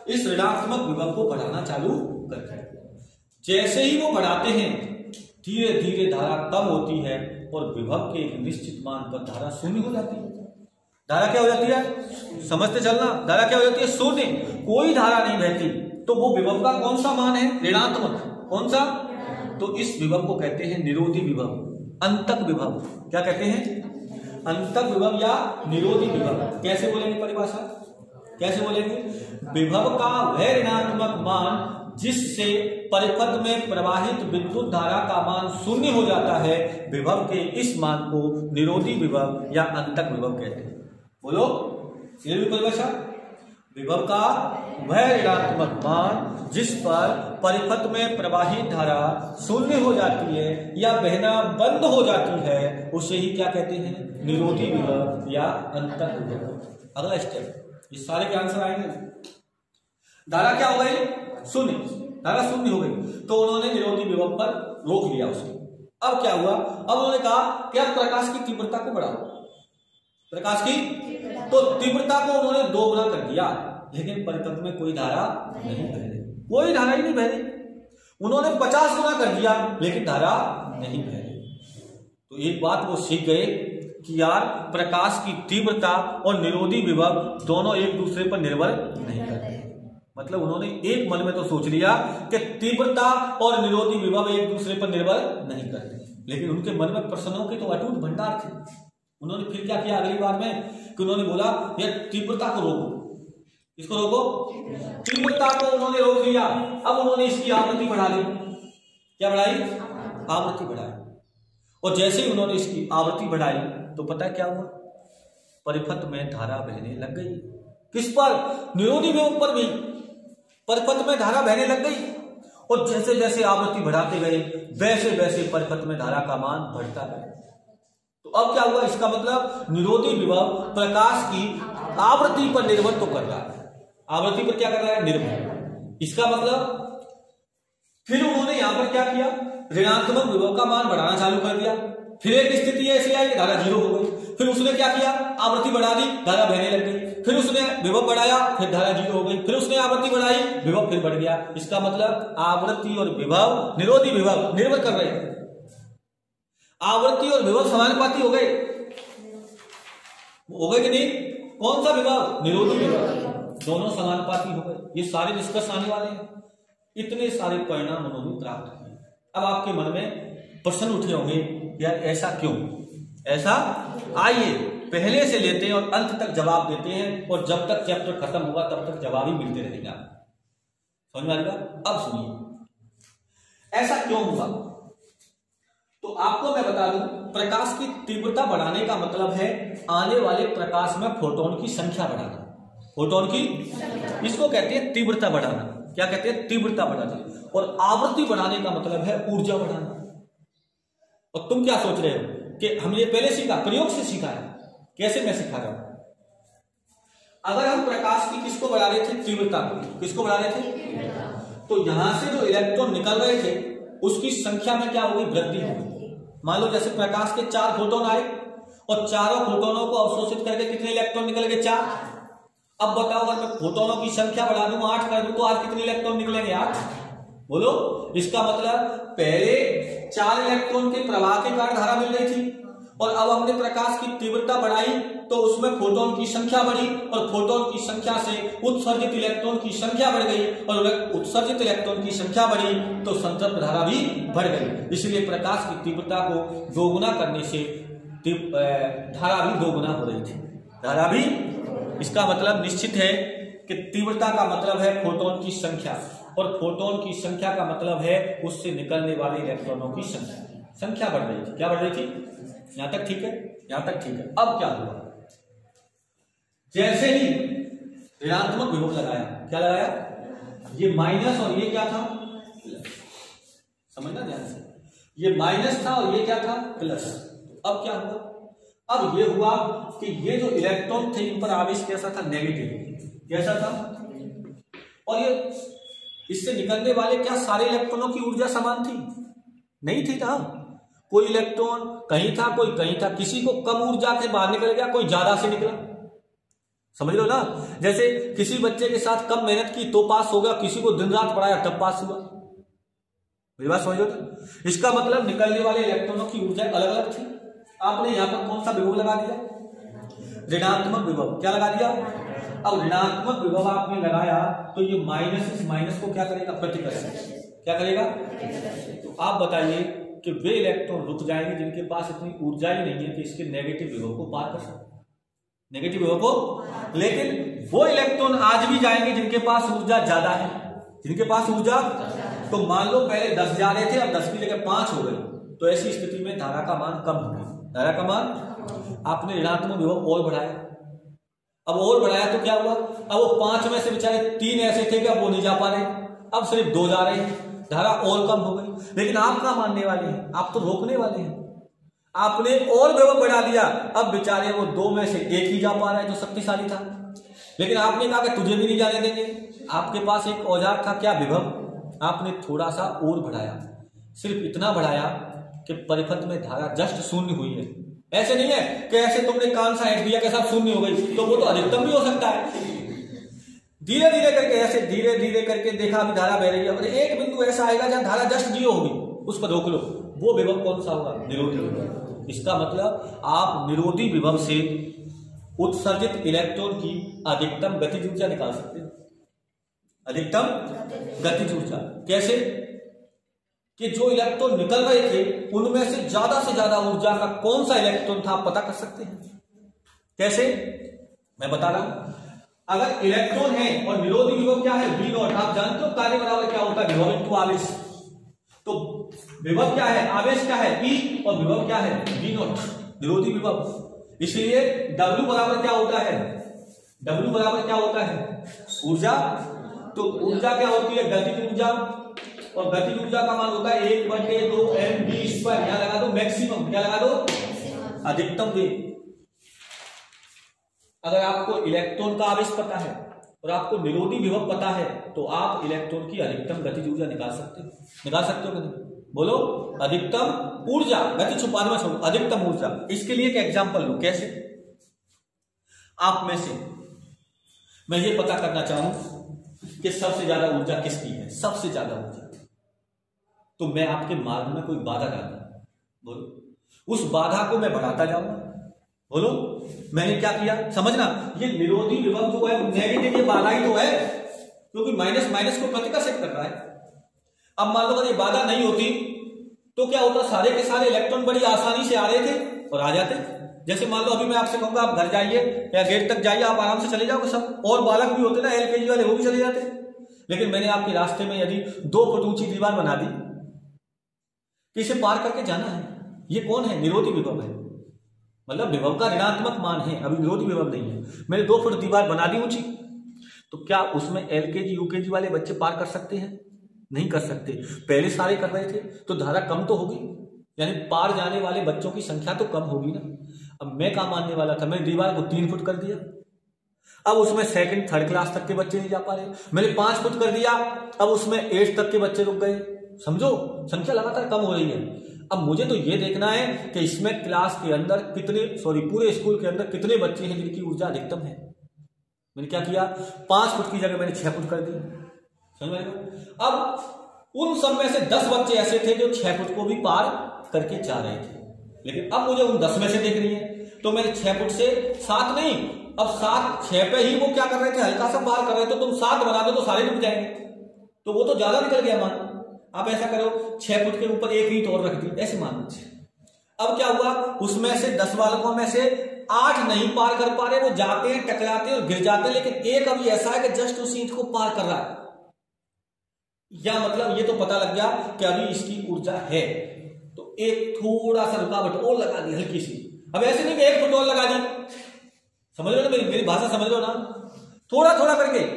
इस ऋणात्मक विभव को बढ़ाना चालू कर दिया। जैसे ही वो बढ़ाते हैं, धीरे धीरे धारा कम होती है और विभव के एक निश्चित मान पर धारा शून्य हो जाती है। धारा क्या हो जाती है? समझते चलना। धारा क्या हो जाती है? शून्य। कोई धारा नहीं बहती। तो वो विभव का कौन सा मान है? ऋणात्मक। कौन सा? तो इस विभव को कहते हैं निरोधी विभव, अंतक विभव। क्या कहते हैं? अंतक विभव या निरोधी विभव। कैसे बोलेंगे परिभाषा? कैसे बोलेंगे? विभव का वह ऋणात्मक मान जिससे परिपथ में प्रवाहित विद्युत धारा का मान शून्य हो जाता है, विभव के इस मान को निरोधी विभव या अंतक विभव कहते हैं। बोलो ये भी परिभाषा। विभव का वह ऋणात्मक मान जिस पर परिपथ में प्रवाहित धारा शून्य हो जाती है या बहना बंद हो जाती है, उसे ही क्या कहते हैं? निरोधी विभव या अंतक विभव। अगला स्टेप, ये सारे के आंसर आएंगे। धारा क्या हो गई? शून्य। धारा शून्य हो गई तो उन्होंने निरोधी विभव पर रोक लिया उसे। अब क्या हुआ? अब उन्होंने कहा कि अब प्रकाश की तीव्रता को बढ़ाओ। प्रकाश की तो तीव्रता को उन्होंने 2 गुना कर दिया, लेकिन परिपथ में कोई धारा नहीं बह रही, कोई धारा ही नहीं बह रही। उन्होंने 50 गुना कर दिया, लेकिन धारा नहीं बह रही। तो एक बात वो सीख गए कि यार प्रकाश की तीव्रता और निरोधी विभव दोनों एक दूसरे पर निर्भर नहीं करते। मतलब उन्होंने एक मन में तो सोच लिया कि तीव्रता और निरोधी विभव एक दूसरे पर निर्भर नहीं करते, लेकिन उनके मन में प्रश्नों के तो अटूट भंडार थे। उन्होंने फिर क्या किया अगली बार में कि उन्होंने बोला यार तीव्रता को रोको। इसको रोको, तीव्रता को उन्होंने रोक लिया। अब उन्होंने इसकी आवृत्ति बढ़ा ली। क्या बढ़ाई? आवृत्ति बढ़ाई। और जैसे ही उन्होंने इसकी आवृत्ति बढ़ाई तो पता है क्या हुआ? परिपथ में धारा बहने लग गई। किस पर? निरोधी विभव पर भी परिपथ में धारा बहने लग गई। और जैसे जैसे आवृत्ति बढ़ाते गए वैसे वैसे परिपथ में धारा का मान बढ़ता गया। तो अब क्या हुआ? इसका मतलब निरोधी विभव प्रकाश की आवृत्ति पर निर्भर तो कर रहा है। आवृत्ति पर क्या कर रहा है? निर्भर। इसका मतलब फिर उन्होंने यहां पर क्या किया? ऋणात्मक विभव का मान बढ़ाना चालू कर दिया। फिर एक स्थिति ऐसी आई कि धारा 0 हो गई। फिर उसने क्या किया? आवृत्ति बढ़ा दी, धारा बहने लग गई। फिर उसने विभव बढ़ाया, फिर धारा 0 हो गई। फिर उसने आवृत्ति बढ़ाई, विभव फिर बढ़ गया। इसका मतलब आवृत्ति और विभव, निरोधी विभव निर्भर कर रहे हैं। आवृत्ति और विभव समानुपाती हो गए कि नहीं? कौन सा विभव? निरोधी विभव। दोनों समानुपाती हो गए। ये सारे निष्कर्ष आने वाले हैं। इतने सारे परिणाम उन्होंने प्राप्त किए। अब आपके मन में प्रश्न उठे होंगे यार ऐसा क्यों? ऐसा आइए पहले से लेते हैं और अंत तक जवाब देते हैं, और जब तक चैप्टर खत्म होगा तब तक जवाब ही मिलते रहेगा। समझ में आएगा? अब सुनिए ऐसा क्यों हुआ। तो आपको मैं बता दूं, प्रकाश की तीव्रता बढ़ाने का मतलब है आने वाले प्रकाश में फोटोन की संख्या बढ़ाना। फोटोन की, इसको कहते हैं तीव्रता बढ़ाना। क्या कहते हैं? तीव्रता बढ़ाना। और आवृत्ति बढ़ाने का मतलब है ऊर्जा बढ़ाना। और तुम क्या सोच रहे हो कि हम ये पहले सीखा, प्रयोग से सीखा है? कैसे मैं सिखा रहा हूं? अगर हम प्रकाश की किसको बढ़ा रहे थे? तीव्रता को। किसको बढ़ा रहे थे? तो यहां से जो इलेक्ट्रॉन निकल रहे थे उसकी संख्या में क्या होगी? वृद्धि होगी। मान लो जैसे प्रकाश के 4 फोटोन आए और चारों फोटोनों को अवशोषित करके कितने इलेक्ट्रॉन निकल गए? 4। अब बताओ अगर मैं फोटोनों की संख्या बढ़ा दूं, 8 कर दूं, तो आज कितने इलेक्ट्रॉन निकलेंगे? 8। बोलो। इसका मतलब पहले 4 इलेक्ट्रॉन के प्रवाह के कारण धारा मिल रही थी और अब हमने प्रकाश की तीव्रता बढ़ाई तो उसमें फोटोन की संख्या बढ़ी और फोटोन की संख्या से उत्सर्जित इलेक्ट्रॉन की संख्या बढ़ गई और उत्सर्जित इलेक्ट्रॉन की संख्या बढ़ी तो संतृप्त धारा भी बढ़ गई। इसलिए प्रकाश की तीव्रता को दोगुना करने से धारा भी दोगुना हो रही थी। धारा भी, इसका मतलब निश्चित है कि तीव्रता का मतलब है फोटोन की संख्या और फोटोन की संख्या का मतलब है उससे निकलने वाले इलेक्ट्रॉनों की संख्या बढ़ रही थी। क्या बढ़ रही थी? यहां तक ठीक है? यहां तक ठीक है। अब क्या हुआ? जैसे ही ऋणात्मक विभव लगाया, क्या लगाया? ये माइनस और ये क्या था? समझना ध्यान से, ये माइनस था और ये क्या था? प्लस। अब क्या हुआ? अब ये हुआ कि ये जो इलेक्ट्रॉन थे इन पर आवेश कैसा था? नेगेटिव। कैसा था? और ये इससे निकलने वाले क्या सारे इलेक्ट्रॉनों की ऊर्जा समान थी? नहीं थी ना। कोई इलेक्ट्रॉन कहीं था, कोई कहीं था। किसी को कम ऊर्जा के बाहर निकल गया, कोई ज्यादा से निकला। समझ लो ना। जैसे किसी बच्चे के साथ कम मेहनत की तो पास हो गया, किसी को दिन रात पढ़ाया तब पास हुआ। मेरी बात समझ लो ना। इसका मतलब निकलने वाले इलेक्ट्रॉनों की ऊर्जा अलग अलग थी। आपने यहां पर कौन सा विभव लगा दिया? ऋणात्मक विभव। क्या लगा दिया? अब ऋणात्मक विभव आपने लगाया तो ये माइनस इस माइनस को क्या करेगा? प्रतिकर्षण। क्या करेगा? तो आप बताइए कि वे इलेक्ट्रॉन रुक जाएंगे जिनके पास इतनी ऊर्जा ही नहीं है कि इसके नेगेटिव विभव को पार कर सके। नेगेटिव विभव को। लेकिन वो इलेक्ट्रॉन आज भी जाएंगे जिनके पास ऊर्जा ज्यादा है। जिनके पास ऊर्जा, तो मान लो पहले 10 जा रहे थे, अब 10 की जगह 5 हो गए, तो ऐसी स्थिति में धारा का मान कम हो गया। धारा का मान, आपने ऋणात्मक विभव और बढ़ाया। अब और बढ़ाया तो क्या हुआ? अब वो 5 में से बेचारे 3 ऐसे थे कि अब वो नहीं जा पा रहे, अब सिर्फ 2 जा रहे हैं, धारा और कम हो गई। लेकिन आप क्या मानने वाले हैं? आप तो रोकने वाले हैं। आपने और विभव बढ़ा दिया, अब बेचारे वो 2 में से 1 ही जा पा रहा है जो शक्तिशाली था। लेकिन आपने कहा कि तुझे भी नहीं जाने देंगे। आपके पास एक औजार था, क्या? विभव। आपने थोड़ा सा और बढ़ाया, सिर्फ इतना बढ़ाया कि परिपथ में धारा जस्ट शून्य हुई है। ऐसे नहीं है कि ऐसे तुमने कान सा हट दिया के साथ शून्य हो गई, तो वो तो अधिकतम भी हो सकता है। धीरे धीरे करके, ऐसे धीरे धीरे करके देखा अभी धारा बह रही है और एक बिंदु ऐसा आएगा जहां धारा जस्ट 0 होगी, उस पर रोक लो। वो विभव कौन सा होगा? निरोधी विभव। इसका मतलब आप निरोधी विभव से उत्सर्जित इलेक्ट्रॉन की अधिकतम गतिज ऊर्जा निकाल सकते हैं। अधिकतम गतिज ऊर्जा कैसे? कि जो इलेक्ट्रॉन निकल रहे थे उनमें से ज्यादा ऊर्जा का कौन सा इलेक्ट्रॉन था आप पता कर सकते हैं। कैसे? मैं बता रहा हूं। अगर इलेक्ट्रॉन है और निरोधी विभव क्या है? V0। आप जानते हो कार्य बराबर क्या होता है? विभव इंटू आवेश। तो विभव क्या है? आवेश क्या है? E और विभव क्या है? V0, निरोधी विभव। इसलिए W बराबर क्या होता है? W बराबर क्या होता है? ऊर्जा। तो ऊर्जा क्या होती है? गतिज ऊर्जा। और गतिज ऊर्जा का मान होता है 1/2 mv²। यहां लगा दो मैक्सिमम। क्या लगा दो? अधिकतम वेग। अगर आपको इलेक्ट्रॉन का आवेश पता है और आपको निरोधी विभव पता है तो आप इलेक्ट्रॉन की अधिकतम गतिज ऊर्जा निकाल सकते हो। निकाल सकते हो कि नहीं? बोलो। अधिकतम ऊर्जा, गति छुपाने में छोड़ो, अधिकतम ऊर्जा। इसके लिए एक एग्जांपल लो। कैसे? आप में से मैं ये पता करना चाहूं कि सबसे ज्यादा ऊर्जा किसकी है? सबसे ज्यादा ऊर्जा। तो मैं आपके मार्ग में कोई बाधा डालूंगा। बोलो। उस बाधा को मैं बढ़ाता जाऊंगा। बोलो। मैंने क्या किया? समझना, ये निरोधी विभव जो है नेगेटिव, ये बाधा ही तो है, क्योंकि माइनस माइनस को प्रतिकर्षित कर रहा है। अब मान लो अगर ये बाधा नहीं होती तो क्या होता? सारे के सारे इलेक्ट्रॉन बड़ी आसानी से आ रहे थे और आ जाते। जैसे मान लो अभी मैं आपसे कहूंगा आप घर जाइए या गेट तक जाइए, आप आराम से चले जाओगे सब। और बालक भी होते ना LKG वाले, वो भी चले जाते। लेकिन मैंने आपके रास्ते में यदि 2 फुट ऊंची दीवार बना दी कि इसे पार करके जाना है, ये कौन है? निरोधी विभव है। मतलब विभव का ऋणात्मक मान है, अभी विरोधी विभव नहीं है। मैंने 2 फुट दीवार बना दी ऊंची, तो क्या उसमें LKG UKG वाले बच्चे पार कर सकते हैं? नहीं कर सकते। पहले सारे कर रहे थे तो धारा कम तो होगी, यानी पार जाने वाले बच्चों की संख्या तो कम होगी ना। अब मैं क्या मानने वाला था, मैंने दीवार को 3 फुट कर दिया, अब उसमें 2nd 3rd क्लास तक के बच्चे नहीं जा पा रहे। मैंने 5 फुट कर दिया, अब उसमें 8th तक के बच्चे रुक गए। समझो, संख्या लगातार कम हो रही है। अब मुझे तो ये देखना है कि इसमें क्लास के अंदर पूरे स्कूल के अंदर कितने बच्चे हैं जिनकी ऊर्जा अधिकतम है। मैंने क्या किया, 5 फुट की जगह मैंने 6 फुट कर दी। समझ में आएगा? अब उन सब में से 10 बच्चे ऐसे थे जो 6 फुट को भी पार करके जा रहे थे, लेकिन अब मुझे उन 10 में से देखनी है। तो मैंने 6 फुट से 7 नहीं, अब 7 6 पे ही वो क्या कर रहे थे, हल्का सा पार कर रहे थे। तुम 7 बना दो तो सारे डूब जाएंगे, तो वो तो ज्यादा निकल गया मान। आप ऐसा करो, 6 फुट के ऊपर 1 ईंट और रख दी, ऐसे मान लीजिए। अब क्या हुआ, उसमें से 10 बालकों में से 8 नहीं पार कर पा रहे, वो जाते हैं, टकराते हैं और गिर जाते हैं, लेकिन एक अभी ऐसा है कि जस्ट उस ईंट को पार कर रहा है। या मतलब ये तो पता लग गया कि अभी इसकी ऊर्जा है, तो एक थोड़ा सा रुकावट और लगा दी, हल्की सी। अब ऐसे नहीं कि 1 फुट और लगा दी, समझ लो ना, मेरी भाषा समझ लो ना, थोड़ा थोड़ा करके।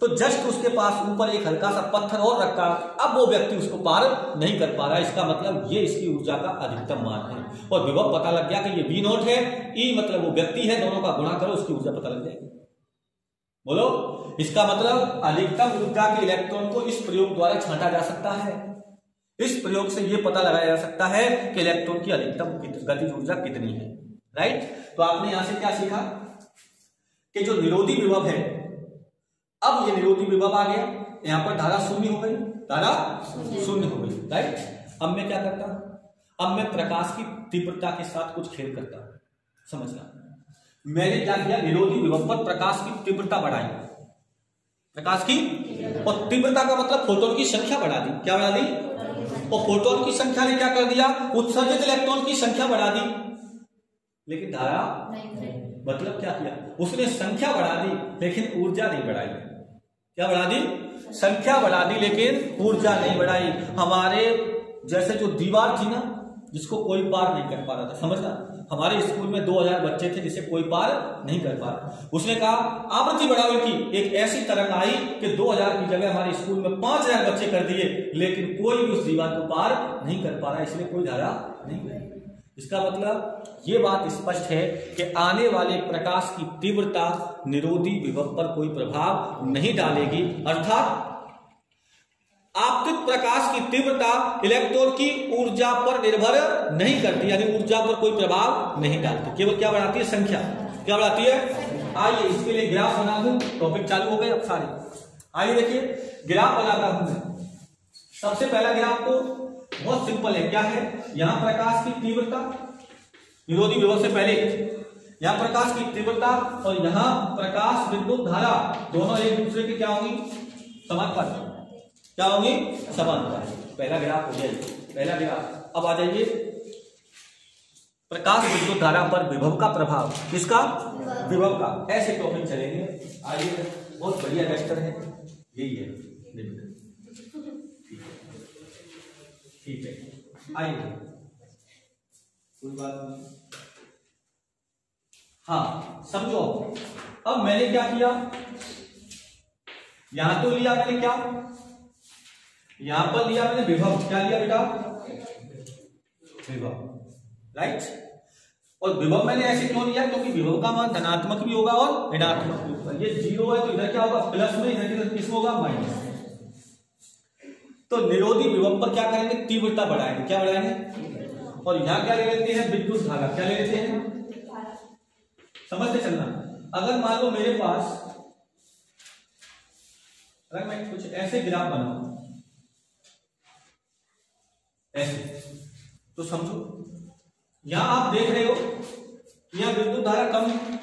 तो जस्ट उसके पास ऊपर एक हल्का सा पत्थर और रखा, अब वो व्यक्ति उसको पार नहीं कर पा रहा। इसका मतलब ये इसकी ऊर्जा का अधिकतम मान है। और विभव पता लग गया कि ये V0 है, E मतलब वो व्यक्ति है, दोनों का गुणा करो, उसकी ऊर्जा पता लग जाएगी। बोलो, इसका मतलब अधिकतम ऊर्जा के इलेक्ट्रॉन को इस प्रयोग द्वारा छांटा जा सकता है। इस प्रयोग से यह पता लगाया जा सकता है कि इलेक्ट्रॉन की अधिकतम गतिज ऊर्जा कितनी है। राइट? तो आपने यहां से क्या सीखा कि जो निरोधी विभव है, अब ये निरोधी विभव आ गया, यहां पर धारा 0 हो गई, धारा 0 हो गई। राइट? अब मैं क्या करता हूं, अब मैं प्रकाश की तीव्रता के साथ कुछ खेल करता हूं। समझना, मैंने क्या किया, निरोधी विभव पर प्रकाश की तीव्रता बढ़ाई, प्रकाश की, और तीव्रता का मतलब फोटोन की संख्या बढ़ा दी। क्या बढ़ा दी? और फोटोन की संख्या ने क्या कर दिया, उत्सर्जित इलेक्ट्रॉन की संख्या बढ़ा दी, लेकिन धारा मतलब क्या किया, उसने संख्या बढ़ा दी लेकिन ऊर्जा नहीं बढ़ाई। क्या बढ़ा दी? संख्या बढ़ा दी लेकिन ऊर्जा नहीं बढ़ाई। हमारे जैसे जो दीवार थी ना, जिसको कोई पार नहीं कर पा रहा था, समझना, हमारे स्कूल में 2000 बच्चे थे जिसे कोई पार नहीं कर पा रहा। उसने कहा आवृत्ति बढ़ाओ इनकी, एक ऐसी तरंग आई कि 2000 की जगह हमारे स्कूल में 5000 बच्चे कर दिए, लेकिन कोई भी उस दीवार को पार नहीं कर पा रहा, इसलिए कोई धारा नहीं बनी। इसका मतलब ये बात स्पष्ट है कि आने वाले प्रकाश की तीव्रता निरोधी विभव पर कोई प्रभाव नहीं डालेगी, अर्थात आपतित प्रकाश की तीव्रता इलेक्ट्रॉन की ऊर्जा पर निर्भर नहीं करती, यानी ऊर्जा पर कोई प्रभाव नहीं डालती, केवल क्या बढ़ाती है, संख्या। क्या बढ़ाती है? आइए इसके लिए ग्राफ बना दूं, टॉपिक चालू हो गए अब सारे। आइए देखिए, ग्राफ बनाता हूं मैं। सबसे पहला ग्राफ तो बहुत सिंपल है, क्या है, यहां प्रकाश की तीव्रता निरोधी विभव से पहले, यहां प्रकाश की तीव्रता और यहां प्रकाश विद्युत धारा, दोनों एक दूसरे के क्या होंगी, समानुपाती। क्या होंगी? समानुपाती। पहला ग्राफ हो गया, पहला ग्राफ। अब आ जाइए, प्रकाश विद्युत धारा पर विभव का प्रभाव, किसका? विभव का। ऐसे टॉपिक चलेंगे। आइए, बहुत बढ़िया रेस्टर है, यही है, ठीक है। आइए, कोई बात नहीं, हाँ समझो। अब मैंने क्या किया, यहां तो लिया मैंने, क्या यहां पर लिया मैंने विभव। क्या लिया बेटा? विभव। राइट? और विभव मैंने ऐसे क्यों लिया, क्योंकि विभव का मान धनात्मक भी होगा और ऋणात्मक भी होगा। ये 0 है तो इधर क्या होगा, प्लस में, इधर किस होगा, माइनस। तो निरोधी विभव पर क्या करेंगे, तीव्रता बढ़ाएंगे। क्या बढ़ाएंगे? और यहां क्या ले लेते हैं, विद्युत धारा। क्या ले लेते हैं, समझते चलना। अगर मान लो मेरे पास, अगर मैं कुछ ऐसे ग्राफ बनाऊं, ऐसे, तो समझो यहां आप देख रहे हो, यहां विद्युत धारा कम है,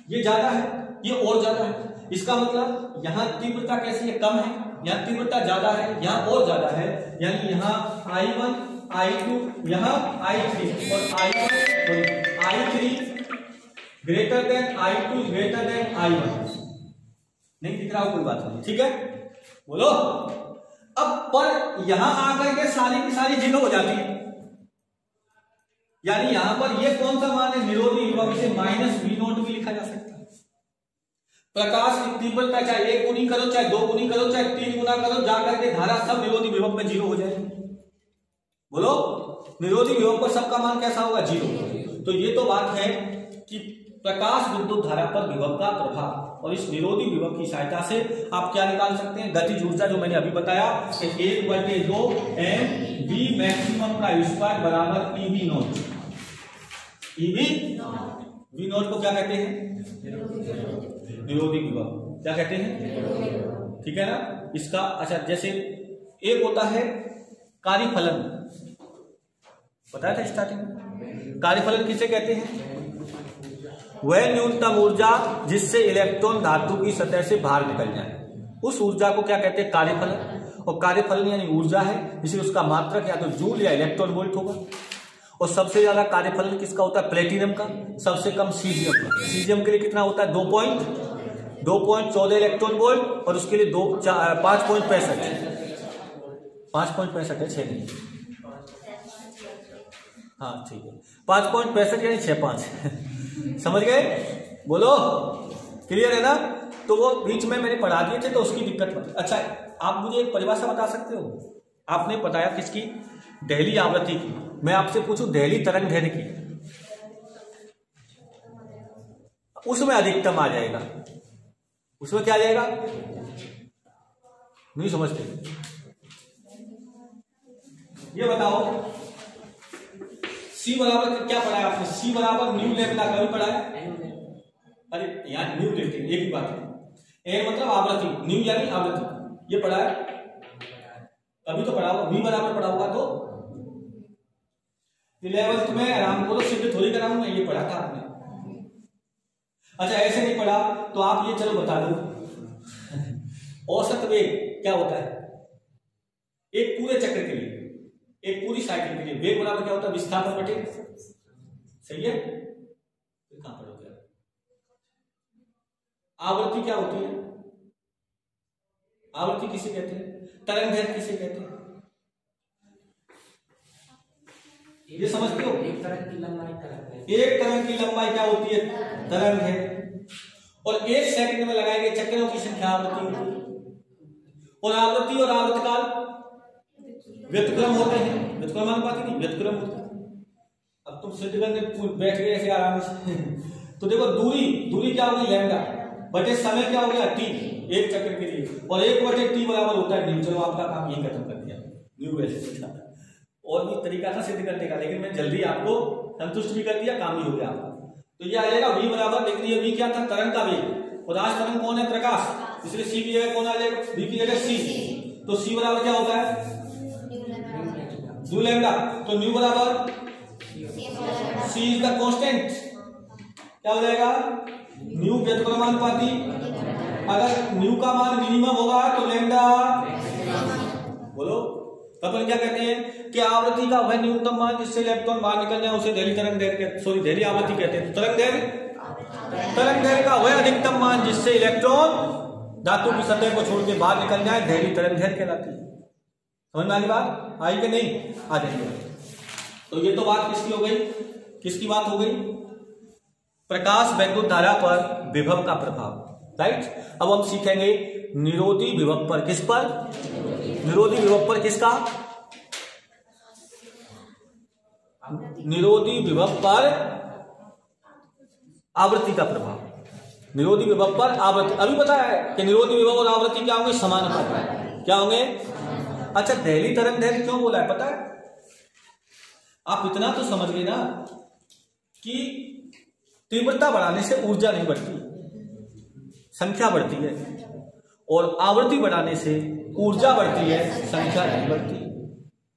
ये ज्यादा है, ये और ज्यादा है। इसका मतलब यहां तीव्रता कैसी है, कम है, यहां तीव्रता ज्यादा है, यहां और ज्यादा है, यानी यहां I1 I2, यहां I3, और I1 और I3 greater than I2 greater than I1। नहीं दिख रहा हो, कोई बात नहीं, ठीक है, बोलो। अब पर यहां आकर के सारी की सारी 0 हो जाती है, यानी यहां पर ये कौन सा मान है, निरोधी विभव, इसे -V0 भी लिखा जा सकता है। प्रकाश की तीव्रता चाहे 1 गुनी करो, चाहे 2 गुनी करो, चाहे 3 गुना करो, जाकर के धारा सब निरोधी विभव में 0 हो जाएगी। बोलो, निरोधी विभव पर सबका मान कैसा होगा? 0। तो ये तो बात है कि प्रकाश विद्युत धारा पर विभव का प्रभाव, और इस निरोधी विभव की सहायता से आप क्या निकाल सकते हैं? गतिज ऊर्जा, जो मैंने अभी बताया कि 1/2 mv मैक्सिमम का स्क्वायर बराबर ईवी नॉट। ईवी नॉट को क्या कहते हैं? निरोधी विभव। क्या कहते हैं? ठीक है ना। इसका अच्छा, जैसे एक होता है कार्यफलन, बताया था स्टार्टिंग में। कार्यफलन किसे कहते हैं? वह न्यूनतम ऊर्जा जिससे इलेक्ट्रॉन धातु की सतह से बाहर निकल जाए, उस ऊर्जा को क्या कहते हैं? कार्यफलन। और कार्यफलन यानी ऊर्जा है, इसलिए उसका मात्रक या तो जूल या इलेक्ट्रॉन वोल्ट होगा। और सबसे ज्यादा कार्यफलन किसका होता है? प्लेटिनम का। सबसे कम सीजियम का। सीजियम के लिए कितना होता है? 2.14 इलेक्ट्रॉन वोल्ट, और उसके लिए 5.65 है, 6 नहीं। हाँ ठीक है, 5.65 यानी 6.5 समझ गए? बोलो, क्लियर है ना। तो वो बीच में मैंने पढ़ा दिए थे तो उसकी दिक्कत मत। अच्छा, आप मुझे एक परिभाषा बता सकते हो? आपने बताया किसकी? दहली आवृत्ति की। मैं आपसे पूछूं दहली तरंग दैर्घ्य की, उसमें अधिकतम आ जाएगा। उसमें क्या आ जाएगा? नहीं समझते? ये बताओ, C बराबर क्या पढ़ा है आपने? C बराबर न्यू लैम्डा का भी पढ़ा है। अरे यहाँ न्यू लिखते हैं, एक ही बात है। ए मतलब आवृत्ति, न्यू यानी आवृत्ति, ये पढ़ा है अभी तो पढ़ा होगा। V बराबर पढ़ा होगा तो 11th में आराम करो, सिद्ध थोड़ी कराऊं मैं, ये पढ़ा था आपने। अच्छा ऐसे नहीं पढ़ा तो आप ये चलो बता दो, औसत वेग क्या होता है एक पूरे चक्र के लिए, एक पूरी साइकिल के लिए? वेग बराबर क्या होता है? विस्थापन बटे, सही है? कहां पर हो गया? आवृत्ति क्या होती है? आवृत्ति किसे कहते हैं? तरंग दैर्घ्य किसे कहते हैं? ये समझते हो? एक तरंग की लंबाई क्या होती है? तरंग है। और 1 सेकंड में लगाए गए चक्रों की संख्या आवृत्ति होती है। और आवृत्ति और आवर्तकाल व्युत्क्रम होते हैं। व्युत्क्रम अनुपाती नहीं, व्युत्क्रम होता है। अब तुम सिद्ध करने बैठ गए ऐसे आराम से तो देखो, दूरी क्या होगी? लैम्डा बटे समय क्या हो गया? टी, एक चक्र के लिए। और 1/t बराबर होता है न्यू। चलो आपका काम यही खत्म कर दिया, न्यू वैसे। और भी तरीका था सिद्ध करने का, लेकिन मैं जल्दी आपको संतुष्ट भी कर दिया, काम ही हो गया आपका। तो ये आ जाएगा V बराबर, लेकिन ये V क्या था? तरंग का वेग। और आज तरंग कौन है? प्रकाश, इसलिए C की जगह कौन आ जाएगा? V की जगह C। तो C बराबर क्या होता है? New lambda. तो न्यू बराबर C इज द कांस्टेंट, क्या हो जाएगा? न्यू व्युत्क्रमानुपाती। अगर न्यू का मान मिनिमम होगा तो लैम्डा, बोलो, अपन क्या कहते हैं कि आवृत्ति का वह न्यूनतम मान जिससे इलेक्ट्रॉन बाहर निकल जाए उसे दहली तरंग दैर्घ्य, सॉरी दहली आवृत्ति कहते हैं। तरंग दैर्घ्य का वह अधिकतम मान जिससे इलेक्ट्रॉन धातु की सतह को छोड़ के बाहर निकल जाए, दहली तरंग दैर्घ्य कहलाती है। समझ में आनी बात? आई कि नहीं? आ जाएगी। तो ये तो बात किसकी हो गई? किसकी बात हो गई? प्रकाश वैद्युत धारा पर विभव का प्रभाव, राइट। अब हम सीखेंगे निरोधी विभव पर। किस पर? निरोधी विभव पर किसका? निरोधी विभव पर आवृत्ति का प्रभाव। निरोधी विभव पर आवृत्ति, अभी बताया है कि निरोधी विभव और आवृत्ति क्या होंगे? समानुपाती। क्या होंगे? अच्छा, दहली तरंग दैर्घ्य क्यों बोला है पता है? आप इतना तो समझ गए ना कि तीव्रता बढ़ाने से ऊर्जा नहीं बढ़ती, संख्या बढ़ती है, और आवृत्ति बढ़ाने से ऊर्जा बढ़ती है, संख्या नहीं बढ़ती।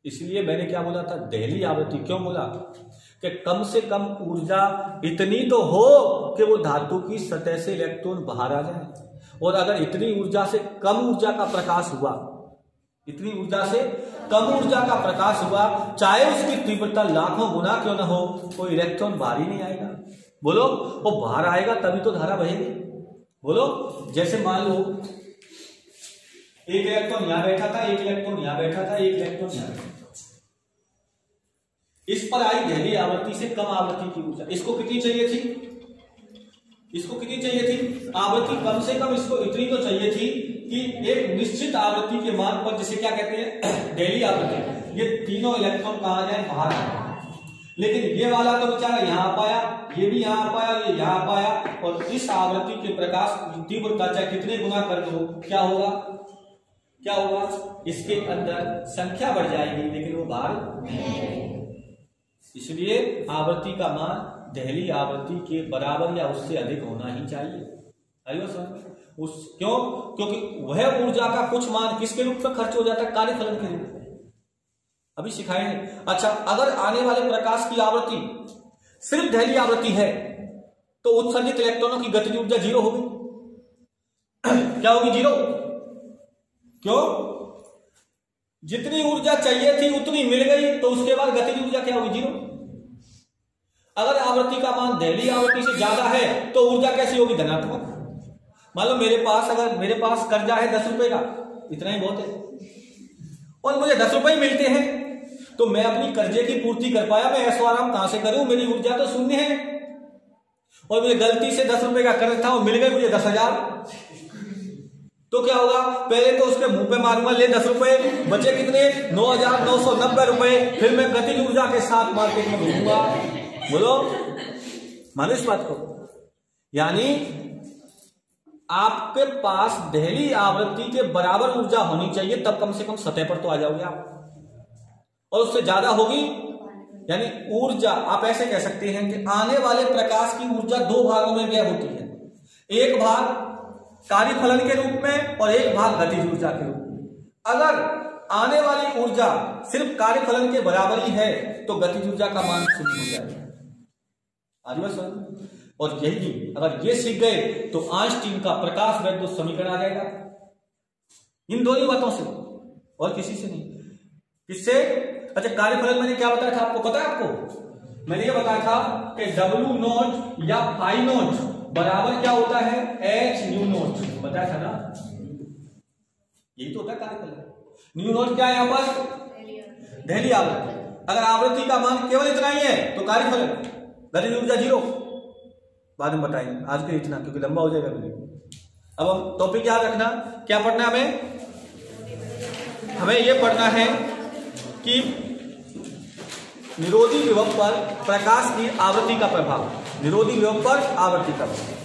इसलिए मैंने क्या बोला था? दहली आवृत्ति। क्यों बोला? कि कम से कम ऊर्जा इतनी तो हो कि वो धातु की सतह से इलेक्ट्रॉन बाहर आ जाए। और अगर इतनी ऊर्जा से कम ऊर्जा का प्रकाश हुआ, इतनी ऊर्जा से कम ऊर्जा का प्रकाश हुआ, चाहे उसकी तीव्रता लाखों गुना क्यों न हो, कोई इलेक्ट्रॉन बाहर ही नहीं आएगा। बोलो, वो बाहर आएगा तभी तो धारा बहेगी। बोलो, जैसे मान लो एक इलेक्ट्रॉन यहां बैठा था, एक इलेक्ट्रॉन यहां बैठा था, एक इलेक्ट्रॉन यहां बैठा था। इस पर आई दहली आवृत्ति से कम आवृत्ति की ऊर्जा, इसको कितनी चाहिए थी? इसको कितनी चाहिए थी आवृत्ति, कम से कम इसको इतनी तो चाहिए थी कि एक निश्चित आवृत्ति के मान पर, जिसे क्या कहते हैं डेली आवृत्ति, ये तीनों इलेक्ट्रॉन कहाँ जाए बाहर आए। लेकिन ये वाला तो बेचारा यहाँ पाया, ये भी यहाँ पाया, ये यहाँ पाया, और इस आवृत्ति के प्रकाश तीव्रता चाहे कितने गुना कर दो क्या होगा, क्या होगा, इसके अंदर संख्या बढ़ जाएगी लेकिन वो बाहर नहीं। इसलिए आवृत्ति का मान देहली आवृत्ति के बराबर या उससे अधिक होना ही चाहिए। आइए समझ उस क्यों, क्योंकि वह ऊर्जा का कुछ मान किसके रूप में खर्च हो जाता है, कार्यफलन के रूप में, अभी सिखाएंगे। अच्छा, अगर आने वाले प्रकाश की आवृत्ति सिर्फ देहली आवृत्ति है तो उत्सर्जित इलेक्ट्रॉनों की गतिज ऊर्जा 0 होगी। क्या होगी, 0। क्यों, जितनी ऊर्जा चाहिए थी उतनी मिल गई, तो उसके बाद गतिज ऊर्जा क्या होगी, 0। अगर आवृत्ति का मान देहली आवृत्ति से ज्यादा है तो ऊर्जा कैसी होगी, धनात्मक। मान लो अगर मेरे पास कर्जा है 10 रुपए का, इतना ही बहुत है, और मुझे 10 रुपए ही मिलते हैं, तो मैं अपनी कर्जे की पूर्ति कर पाया, मैं ऐशो आराम कहां से करूं, मेरी ऊर्जा तो शून्य है। और मुझे गलती से 10 रुपए का कर्ज था और मिल गए मुझे 10,000, तो क्या होगा, पहले तो उसके मुंह पे मारूंगा, ले 10 रुपए, बचे कितने 9,990 रुपए, फिर मैं गतिज ऊर्जा के साथ मार्केट में घूमूंगा। बोलो, मानो इस बात को। यानी आपके पास देहली आवृत्ति के बराबर ऊर्जा होनी चाहिए, तब कम से कम सतह पर तो आ जाओगे आप, और उससे ज्यादा होगी, यानी ऊर्जा आप ऐसे कह सकते हैं कि आने वाले प्रकाश की ऊर्जा 2 भागों में व्यय होती है, एक भाग कार्यफलन के रूप में और एक भाग गतिज ऊर्जा के रूप में। अगर आने वाली ऊर्जा सिर्फ कार्यफलन के बराबर ही है तो गतिज ऊर्जा का मान शून्य हो जाएगा। और यही अगर ये सीख गए तो आइंस्टीन का प्रकाश वैद्युत समीकरण आ जाएगा, इन दोनों बातों से और किसी से नहीं। किससे? अच्छा, कार्यफलन मैंने क्या बताया था आपको, पता है आपको? मैंने ये बताया था कि W0 या φ0 बराबर क्या होता है, h/μ0, बताया था ना, यही तो होता है कार्यफलन। μ0 क्या है यहाँ पर, देहली आवृत्ति। अगर आवृत्ति का मान केवल इतना ही है तो कार्यफलन, गतिज ऊर्जा 0, बाद में बताएंगे, आज के इतना क्योंकि लंबा हो जाएगा वीडियो। अब हम टॉपिक याद रखना, क्या पढ़ना है हमें ये पढ़ना है कि निरोधी विभव पर प्रकाश की आवृत्ति का प्रभाव, निरोधी विभव पर आवृत्ति का प्रभाव।